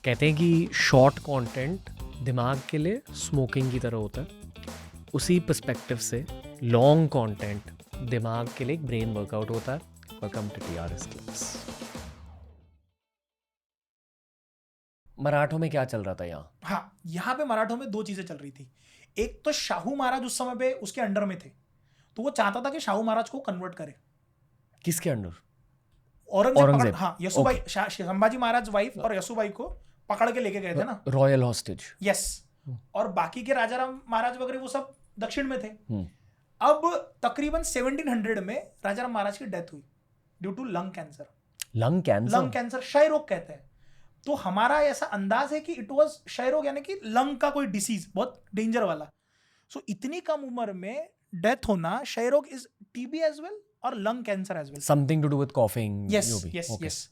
कहते हैं कि शॉर्ट कंटेंट दिमाग के लिए स्मोकिंग की तरह होता है, उसी पर्सपेक्टिव से लॉन्ग कंटेंट दिमाग के लिए एक ब्रेन वर्कआउट होता है. Welcome to TRS class. मराठों में क्या चल रहा था यहाँ? हाँ, यहाँ पे मराठों में दो चीजें चल रही थी. एक तो शाहू महाराज उस समय पे उसके अंडर में थे, तो वो चाहता था कि शाहू महाराज को कन्वर्ट करे. किसके अंडर? औरंगजेब. हाँ, यसुबाई, संभाजी महाराज वाइफ और यसुबाई को पकड़ के लेके गए थे ना, रॉयल हॉस्टेज. यस. और बाकी के राजाराम महाराज वगैरह वो सब दक्षिण में थे. अब तकरीबन 1700 में राजाराम महाराज की डेथ हुई due to lung cancer. Lung cancer क्षय रोग कहते हैं. तो हमारा ऐसा अंदाज है कि इट वाज क्षय रोग, यानी कि लंग का कोई डिसीज, बहुत डेंजर वाला. सो इतनी कम उम्र में डेथ होना, क्षय रोग इज टीबी एज वेल और lung cancer as well. Something to do with coughing. Yes.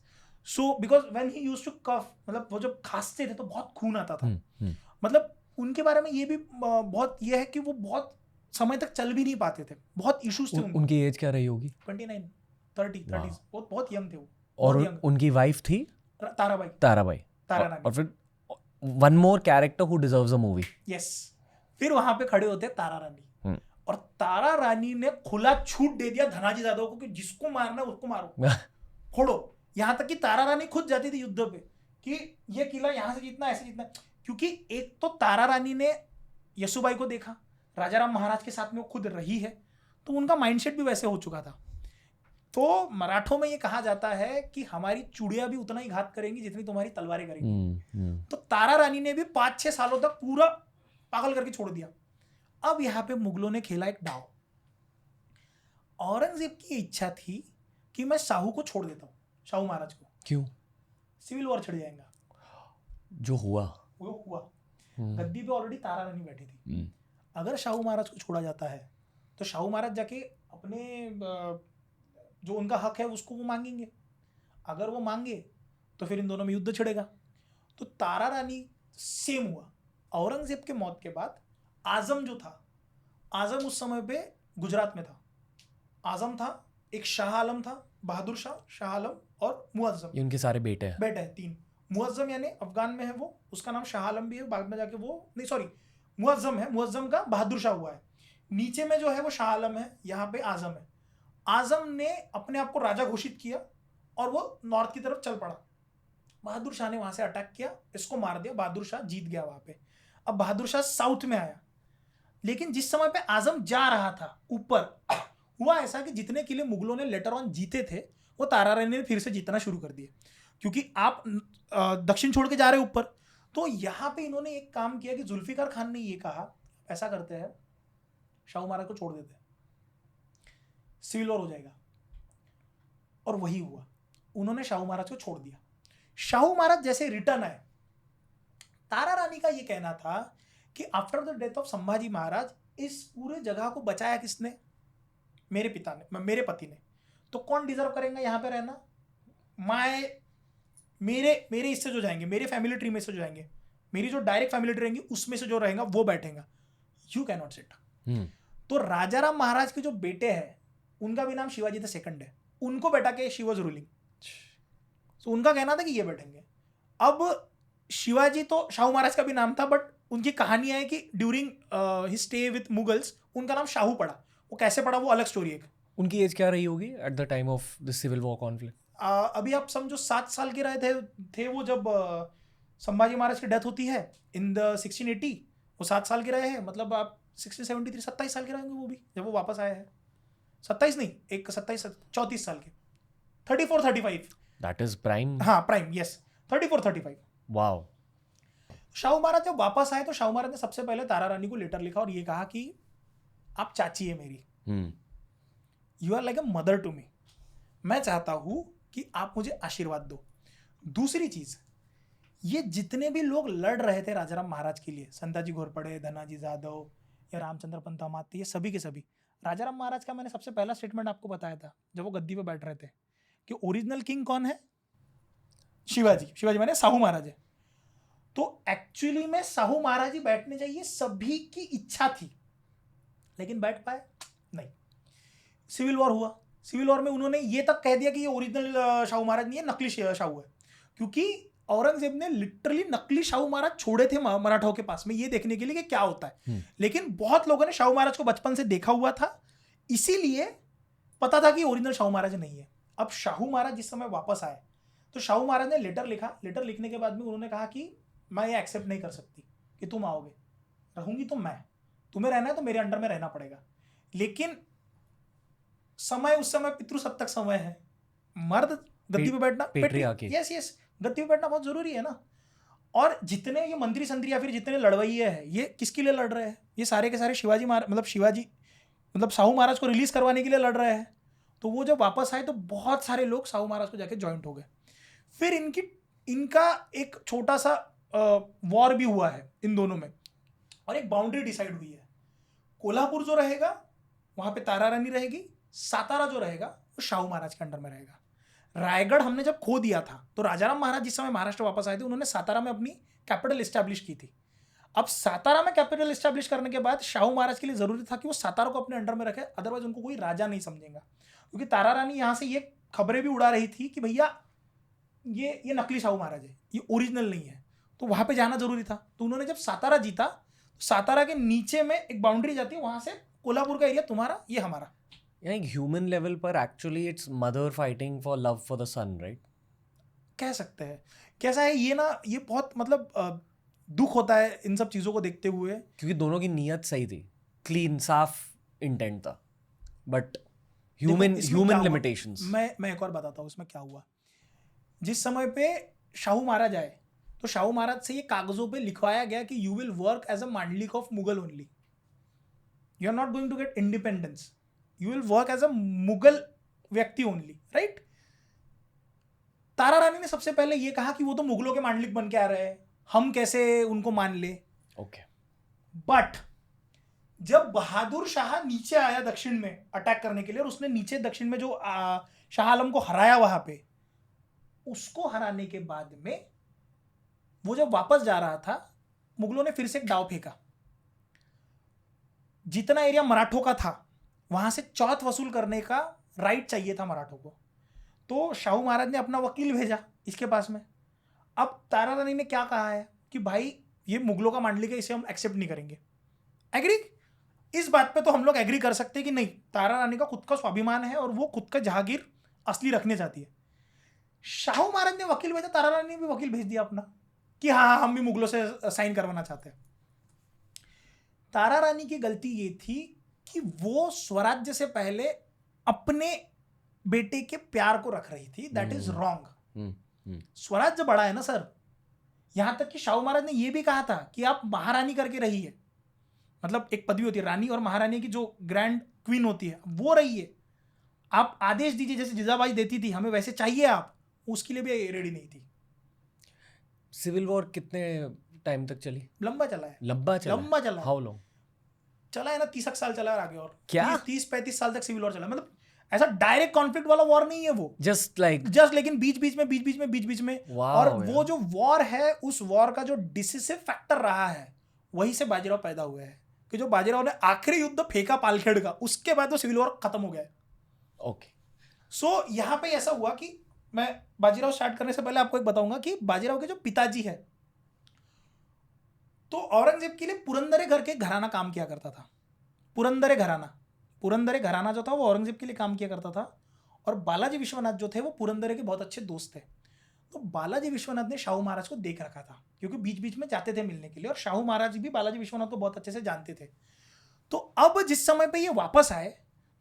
So because when he used to cough, मतलब वो जब खांसते थे तो बहुत खून आता था. मतलब उनके बारे में ये भी बहुत ये है कि वो बहुत समय तक चल भी नहीं पाते थे, बहुत इश्यूज थे. उनकी एज क्या रही होगी? 29, 30, बहुत यंग थे वो. और उनकी वाइफ थी ताराबाई. तारारानी. और फिर one more character who deserves a movie. Yes. फिर वहां पे खड़े होते तारा रानी. और तारा रानी ने खुला छूट दे दिया धनाजी जादव को कि जिसको मारना है उसको मारो, फोड़ो. यहां तक कि तारा रानी खुद जाती थी युद्ध पे कि ये किला यहां से जीतना, ऐसे जीतना. क्योंकि एक तो तारा रानी ने यसुबाई को देखा, राजाराम महाराज के साथ में वो खुद रही है, तो उनका माइंडसेट भी वैसे हो चुका था. तो मराठों में ये कहा जाता है कि हमारी चूड़ियां भी उतना ही घात करेंगी जितनी तुम्हारी तलवारें करेंगी. तो तारा रानी ने भी 5-6 सालों तक पूरा पागल करके छोड़ दिया. अब यहाँ पे मुगलों ने खेला एक दाव. औरंगजेब की इच्छा थी कि मैं शाहू को छोड़ देता हूँ, शाहू महाराज को. क्यों? सिविल वॉर छिड़ जाएगा. जो हुआ वो हुआ. गद्दी पे ऑलरेडी तारा रानी बैठी थी. अगर शाहू महाराज को छोड़ा जाता है तो शाहू महाराज जाके अपने जो उनका हक है उसको वो मांगेंगे. अगर वो मांगे तो फिर इन दोनों में युद्ध छिड़ेगा. तो तारा रानी सेम हुआ. औरंगजेब के मौत के बाद आजम जो था, आजम उस समय पे गुजरात में था. आजम था, एक शाह आलम था, बहादुर शाह, शाह आलम और मुअज्जम. ये उनके सारे बेटे हैं. 3. मुअज्जम यानी अफगान में है वो, उसका नाम शाह आलम भी है. बाद में जाके वो नहीं, सॉरी, मुअज्जम है. मुअज्जम का बहादुर शाह हुआ है. नीचे में जो है वो शाह आलम है, यहाँ पे आजम है. आजम ने अपने आप को राजा घोषित किया और वो नॉर्थ की तरफ चल पड़ा. बहादुर शाह ने वहां से अटैक किया, इसको मार दिया. बहादुर शाह जीत गया वहां पे. अब बहादुर शाह साउथ में आया, लेकिन जिस समय पे आजम जा रहा था ऊपर, हुआ ऐसा कि जितने किले मुगलों ने लेटर ऑन जीते थे वो तारा रानी ने फिर से जीतना शुरू कर दिए. क्योंकि आप दक्षिण छोड़ के जा रहे हैं ऊपर. तो यहाँ पे इन्होंने एक काम किया कि जुल्फिकार खान ने ये कहा, ऐसा करते हैं, शाहू महाराज को छोड़ देते हैं, सिविल वॉर हो जाएगा. और वही हुआ. उन्होंने शाहू महाराज को छोड़ दिया. शाहू महाराज जैसे रिटर्न आए, तारा रानी का ये कहना था कि after the death of Sambhaji Maharaj इस पूरे जगह को बचाया किसने? मेरे पिता ने, मेरे पति ने. तो कौन डिजर्व करेगा यहाँ पे रहना? मेरे इससे जो जाएंगे, मेरे फैमिली ट्री में से जो जाएंगे, मेरी जो डायरेक्ट फैमिली ट्री रहेंगी उसमें से जो रहेगा वो बैठेगा. You can not sit. तो राजाराम महाराज के जो बेटे हैं, उनका भी नाम शिवाजी द सेकंड है, उनको बैठा के शी वॉज रूलिंग. तो उनका कहना था कि ये बैठेंगे. अब शिवाजी तो शाहू महाराज का भी नाम था, बट उनकी कहानी है कि during his stay with Mughals उनका नाम शाहू पड़ा. वो कैसे पड़ा वो अलग स्टोरी है. उनकी एज क्या रही होगी at the time of the civil war conflict? अभी आप समझो 7 साल के रहे थे वो जब संभाजी महाराज की डेथ होती है इन द 1680. वो 7 साल के रहे हैं, मतलब आप 1673 27 साल के रहेंगे वो भी जब वो वापस आए हैं. 27 नहीं, एक 27 34 साल के, 34-35. That is prime. हाँ, prime. Yes, 34-35. Wow. Shahu Maharaj जब वापस आए तो शाहू महाराज ने सबसे पहले तारा रानी को लेटर लिखा और ये कहा कि आप चाची है मेरी, you are like a mother to me. मैं चाहता हूं कि आप मुझे आशीर्वाद दो. दूसरी चीज, ये जितने भी लोग लड़ रहे थे राजाराम महाराज के लिए, संताजी घोरपड़े, धनाजी जादव या रामचंद्र पंत अमात्य, ये सभी के सभी, राजाराम महाराज का मैंने सबसे पहला स्टेटमेंट आपको बताया था जब वो गद्दी पे बैठ रहे थे कि ओरिजिनल किंग कौन है? शिवाजी. शिवाजी माने साहू महाराज है. तो एक्चुअली में साहू महाराज ही बैठने चाहिए, सभी की इच्छा थी, लेकिन बैठ पाए नहीं. सिविल वॉर हुआ. सिविल वॉर में उन्होंने ये तक कह दिया कि ये ओरिजिनल शाहू महाराज नहीं है, नकली शाहू है. क्योंकि औरंगजेब ने लिटरली नकली शाहू महाराज छोड़े थे मराठाओं के पास में ये देखने के लिए कि क्या होता है। लेकिन बहुत लोगों ने शाहू महाराज को बचपन से देखा हुआ था, इसीलिए पता था कि ओरिजिनल शाहू महाराज नहीं है। अब शाहू महाराज जिस समय वापस आए तो शाहू महाराज ने लेटर लिखा। लेटर लिखने के बाद में उन्होंने कहा कि मैं ये एक्सेप्ट नहीं कर सकती कि तुम आओगे, रहूंगी तो मैं, तुम्हें रहना है तो मेरे अंडर में रहना पड़ेगा। लेकिन समय उस समय पितृसत्तक समय है, मर्द गद्दी पे बैठना, यस यस, गद्दी पे बैठना बहुत जरूरी है ना। और जितने ये मंत्री संतरी या फिर जितने लड़वैये हैं ये किसके लिए लड़ रहे हैं? ये सारे के सारे शिवाजी मतलब शाहू महाराज को रिलीज करवाने के लिए लड़ रहे हैं। तो वो जब वापस आए तो बहुत सारे लोग शाहू महाराज को जाके ज्वाइंट हो गए। फिर इनका एक छोटा सा वॉर भी हुआ है इन दोनों में, और एक बाउंड्री डिसाइड हुई है। कोल्हापुर जो रहेगा वहां पे तारा रानी रहेगी, सातारा जो रहेगा वो शाहू महाराज के अंडर में रहेगा। रायगढ़ हमने जब खो दिया था तो राजाराम महाराज जिस समय महाराष्ट्र वापस आए थे उन्होंने सातारा में अपनी कैपिटल एस्टैब्लिश की थी। अब सातारा में कैपिटल एस्टैब्लिश करने के बाद शाहू महाराज के लिए जरूरी था कि वो सातारा को अपने अंडर में रखे, अदरवाइज उनको कोई राजा नहीं समझेगा। क्योंकि तारा रानी यहाँ से ये खबरें भी उड़ा रही थी कि भैया ये नकली शाहू महाराज है, ये ओरिजिनल नहीं है, तो वहां पे जाना जरूरी था। तो उन्होंने जब सातारा जीता, सातारा के नीचे में एक बाउंड्री जाती है, वहां से कोल्हापुर का एरिया तुम्हारा, ये हमारा। एक ह्यूमन लेवल पर actually it's mother fighting for love for the son, right? कह सकते हैं। कैसा है ये ना, ये बहुत मतलब दुख होता है इन सब चीज़ों को देखते हुए, क्योंकि दोनों की नीयत सही थी, क्लीन साफ इंटेंट था, बट ह्यूमन लिमिटेशंस। मैं एक और बताता हूँ इसमें क्या हुआ। जिस समय पे शाहू महाराज आए तो शाहू महाराज से ये कागजों पे लिखवाया गया कि you will work as a मांडलिक of Mughal only, you are not going to get independence, you will work as a Mughal व्यक्ति ओनली, राइट। तारा रानी ने सबसे पहले ये कहा कि वो तो मुगलों के मांडलिक बन के आ रहे हैं, हम कैसे उनको मान ले। ओके। बट जब बहादुर शाह नीचे आया दक्षिण में अटैक करने के लिए, और उसने नीचे दक्षिण में जो शाह आलम को हराया वहां पे, उसको हराने के बाद में वो जब वापस जा रहा था, मुगलों ने फिर से एक दाव फेंका। जितना एरिया मराठों का था वहां से चौथ वसूल करने का राइट चाहिए था मराठों को। तो शाहू महाराज ने अपना वकील भेजा इसके पास में। अब तारा रानी ने क्या कहा है कि भाई ये मुगलों का मांडलिक है, इसे हम एक्सेप्ट नहीं करेंगे। एग्री, इस बात पे तो हम लोग एग्री कर सकते हैं कि नहीं, तारा रानी का खुद का स्वाभिमान है और वो खुद का जहागीर असली रखने चाहती है। शाहू महाराज ने वकील भेजा, तारा रानी ने भी वकील भेज दिया अपना कि हाँ हम भी मुगलों से साइन करवाना चाहते हैं। तारा रानी की गलती ये थी कि वो स्वराज्य से पहले अपने बेटे के प्यार को रख रही थी। That is wrong. स्वराज्य बड़ा है ना सर। यहां तक कि शाहू महाराज ने यह भी कहा था कि आप महारानी करके रहिए, मतलब एक पदवी होती है रानी, और महारानी की जो ग्रैंड क्वीन होती है वो रहिए, आप आदेश दीजिए जैसे जिजाबाई देती थी, हमें वैसे चाहिए आप। उसके लिए भी रेडी नहीं थी। सिविल वॉर कितने टाइम तक चली? लंबा चला है। लंबा चला। हाउ लॉन्ग चला है ना? 30 साल चला है आगे, और क्या 30-35 साल तक सिविल वॉर चला। मतलब ऐसा डायरेक्ट कॉन्फ्लिक्ट वाला वॉर नहीं है वो, जस्ट लेकिन बीच में और वो जो वॉर है, उस वॉर का जो डिसिसिव फैक्टर रहा है वही से बाजीराव पैदा हुए हैं। कि जो बाजीराव ने आखिरी युद्ध फेंका पालखेड़ का, उसके बाद तो सिविल वॉर खत्म हो गया। ओके। सो यहाँ पे ऐसा हुआ कि मैं बाजीराव स्टार्ट करने से पहले आपको एक बताऊंगा कि बाजीराव के जो पिताजी है, तो औरंगजेब के लिए पुरंदरे घर के घराना काम किया करता था। पुरंदरे घराना जो था वो औरंगजेब के लिए काम किया करता था। और बालाजी विश्वनाथ जो थे वो पुरंदरे के बहुत अच्छे दोस्त थे। तो बालाजी विश्वनाथ ने शाहू महाराज को देख रखा था, क्योंकि बीच बीच में जाते थे मिलने के लिए, और शाहू महाराज भी बालाजी विश्वनाथ को बहुत अच्छे से जानते थे। तो अब जिस समय पे ये वापस आए,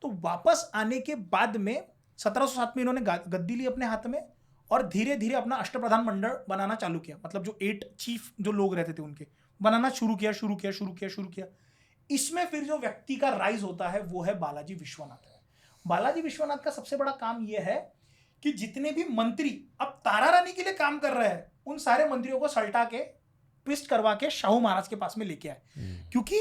तो वापस आने के बाद में 1707 में इन्होंने गद्दी ली अपने हाथ में, और धीरे धीरे अपना अष्टप्रधान मंडल बनाना चालू किया। मतलब जो 8 चीफ जो लोग रहते थे उनके बनाना शुरू किया। इसमें फिर जो व्यक्ति का राइज होता है वो है बालाजी विश्वनाथ। बालाजी विश्वनाथ का सबसे बड़ा काम यह है कि जितने भी मंत्री अब तारा रानी के लिए काम कर रहे हैं, उन सारे मंत्रियों को सल्टा के ट्विस्ट करवा के शाहू महाराज के पास में लेके आए। क्योंकि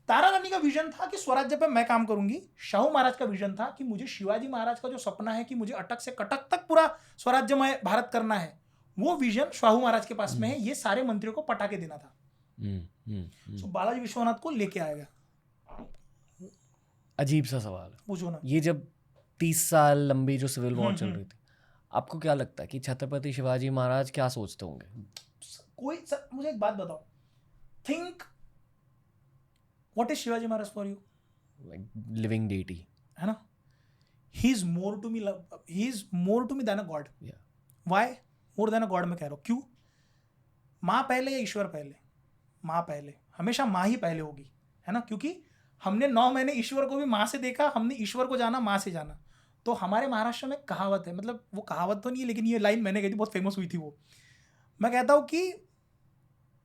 तारा रानी का विजन था कि स्वराज्य पे मैं काम करूंगी, शाहू महाराज का विजन था कि मुझे शिवाजी महाराज का जो सपना है कि मुझे अटक से कटक तक पूरा स्वराज्यमय भारत करना है, वो विजन शाहू महाराज के पास में है। ये सारे मंत्रियों को पटा के देना था। तो बालाजी विश्वनाथ को लेके आएगा। अजीब सा सवाल है, पूछो ना। ये जब 30 साल लंबी जो सिविल वॉर चल रही थी, आपको क्या लगता है कि छत्रपति शिवाजी महाराज क्या सोचते होंगे? मुझे एक बात बताओ, think what is Shivaji Maharaj for you? Like living deity, है ना? He is more to me than a god. Why more than a god मैं कह रहा हूँ? क्यों? माँ पहले या ईश्वर पहले? माँ पहले, हमेशा माँ ही पहले होगी, है ना? क्योंकि हमने 9 महीने ईश्वर को भी माँ से देखा, हमने ईश्वर को जाना माँ से जाना. तो हमारे महाराष्ट्र में कहावत है, मतलब वो कहावत तो नहीं है लेकिन ये लाइन मैंने कही थी, बहुत फेमस हुई थी वो. मैं कहता हूँ कि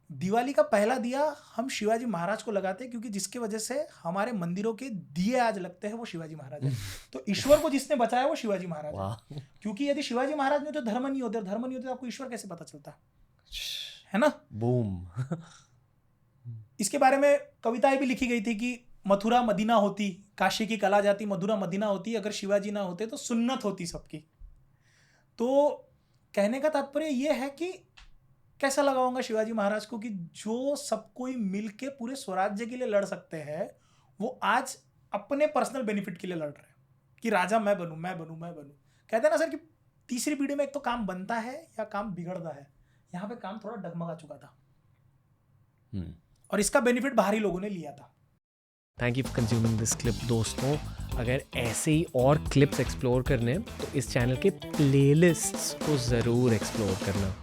दिवाली का पहला दिया हम शिवाजी महाराज को लगाते हैं, क्योंकि जिसके वजह से हमारे मंदिरों के दिए आज लगते हैं वो शिवाजी महाराज है. तो ईश्वर को जिसने बचाया वो शिवाजी महाराज है. क्योंकि यदि शिवाजी महाराज नहीं होते, धर्म नहीं होते, धर्म नहीं होते तो आपको ईश्वर कैसे पता चलता, है ना? बूम. इसके बारे में कविताएं भी लिखी गई थी कि मथुरा मदीना होती, काशी की कला जाती, मथुरा मदीना होती, अगर शिवाजी ना होते तो सुन्नत होती सबकी. तो कहने का तात्पर्य ये है कि कैसा लगाऊंगा शिवाजी महाराज को कि जो सब कोई मिलके पूरे स्वराज्य के लिए लड़ सकते हैं, वो आज अपने पर्सनल बेनिफिट के लिए लड़ रहे हैं कि राजा मैं बनूं, मैं बनूं, मैं बनूं. कहते हैं ना सर कि तीसरी पीढ़ी में एक तो काम बनता है या काम बिगड़ता है. यहाँ पे काम थोड़ा डगमगा चुका था और इसका बेनिफिट बाहरी लोगों ने लिया था. Thank you for consuming this clip दोस्तों. अगर ऐसे ही और क्लिप्स एक्सप्लोर करने हैं तो इस चैनल के प्लेलिस्ट्स को ज़रूर एक्सप्लोर करना.